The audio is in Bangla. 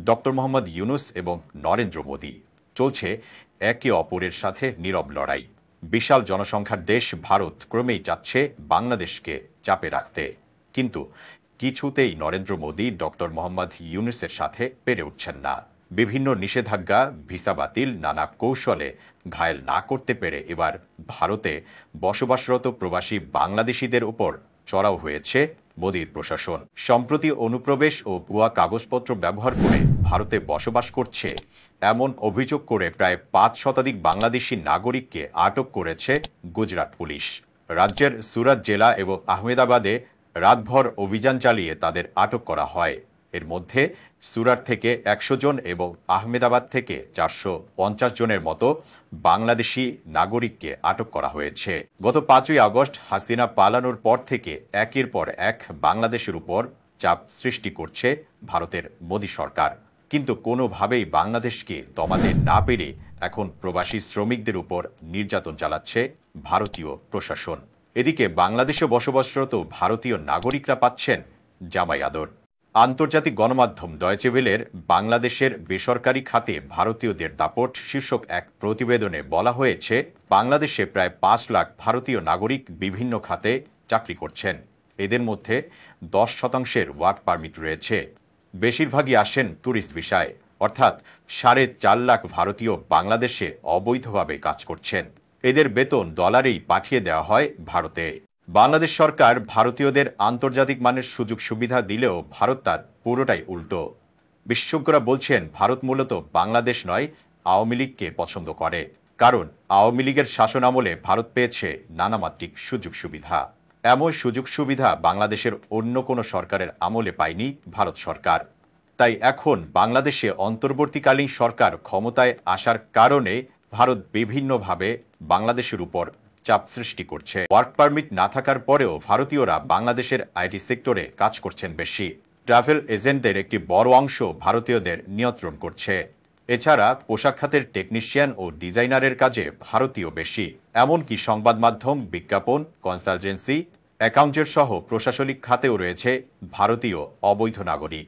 ডক্টর মোহাম্মদ ইউনূস এবং নরেন্দ্র মোদি। চলছে একে অপরের সাথে নীরব লড়াই। বিশাল জনসংখ্যার দেশ ভারত ক্রমেই চাচ্ছে বাংলাদেশকে চাপে রাখতে, কিন্তু কিছুতেই নরেন্দ্র মোদি ডক্টর মোহাম্মদ ইউনূসের সাথে পেরে উঠছেন না। বিভিন্ন নিষেধাজ্ঞা, ভিসা বাতিল, নানা কৌশলে ঘায়েল না করতে পেরে এবার ভারতে বসবাসরত প্রবাসী বাংলাদেশিদের উপর চড়াও হয়েছে মোদির প্রশাসন। সম্প্রতি অনুপ্রবেশ ও ভুয়া কাগজপত্র ব্যবহার করে ভারতে বসবাস করছে এমন অভিযোগ করে প্রায় ৫ শতাধিক বাংলাদেশি নাগরিককে আটক করেছে গুজরাট পুলিশ। রাজ্যের সুরাত জেলা এবং আহমেদাবাদে রাতভর অভিযান চালিয়ে তাদের আটক করা হয়। এর মধ্যে সুরাট থেকে ১০০ জন এবং আহমেদাবাদ থেকে ৪৫০ জনের মতো বাংলাদেশি নাগরিককে আটক করা হয়েছে। গত ৫ই আগস্ট হাসিনা পালানোর পর থেকে একের পর এক বাংলাদেশের উপর চাপ সৃষ্টি করছে ভারতের মোদি সরকার, কিন্তু কোনোভাবেই বাংলাদেশকে দমাতে না পেরে এখন প্রবাসী শ্রমিকদের উপর নির্যাতন চালাচ্ছে ভারতীয় প্রশাসন। এদিকে বাংলাদেশে বসবাসরত ভারতীয় নাগরিকরা পাচ্ছেন জামাই আদর। আন্তর্জাতিক গণমাধ্যম ডয়েচে ভেলের বাংলাদেশের বেসরকারি খাতে ভারতীয়দের দাপট শীর্ষক এক প্রতিবেদনে বলা হয়েছে, বাংলাদেশে প্রায় ৫ লাখ ভারতীয় নাগরিক বিভিন্ন খাতে চাকরি করছেন। এদের মধ্যে ১০% ওয়ার্ক পারমিট রয়েছে। বেশিরভাগই আসেন ট্যুরিস্ট ভিসায়, অর্থাৎ ৪.৫ লাখ ভারতীয় বাংলাদেশে অবৈধভাবে কাজ করছেন। এদের বেতন ডলারেই পাঠিয়ে দেওয়া হয় ভারতে। বাংলাদেশ সরকার ভারতীয়দের আন্তর্জাতিক মানের সুযোগ সুবিধা দিলেও ভারত তার পুরোটাই উল্টো। বিশেষজ্ঞরা বলছেন, ভারত মূলত বাংলাদেশ নয়, আওয়ামী লীগকে পছন্দ করে। কারণ আওয়ামী লীগের শাসন আমলে ভারত পেয়েছে নানামাত্রিক সুযোগ সুবিধা। এমন সুযোগ সুবিধা বাংলাদেশের অন্য কোনো সরকারের আমলে পায়নি ভারত সরকার। তাই এখন বাংলাদেশে অন্তর্বর্তীকালীন সরকার ক্ষমতায় আসার কারণে ভারত বিভিন্নভাবে বাংলাদেশের উপর চাপ সৃষ্টি করছে। ওয়ার্ক পারমিট না থাকার পরেও ভারতীয়রা বাংলাদেশের আইটি সেক্টরে কাজ করছেন বেশি। ট্রাভেল এজেন্টদের একটি বড় অংশ ভারতীয়দের নিয়ন্ত্রণ করছে। এছাড়া পোশাক খাতের টেকনিশিয়ান ও ডিজাইনারের কাজে ভারতীয় বেশি। এমনকি সংবাদ মাধ্যম, বিজ্ঞাপন, কনসালটেন্সি, অ্যাকাউন্টেন্ট সহ প্রশাসনিক খাতেও রয়েছে ভারতীয় অবৈধ নাগরিক।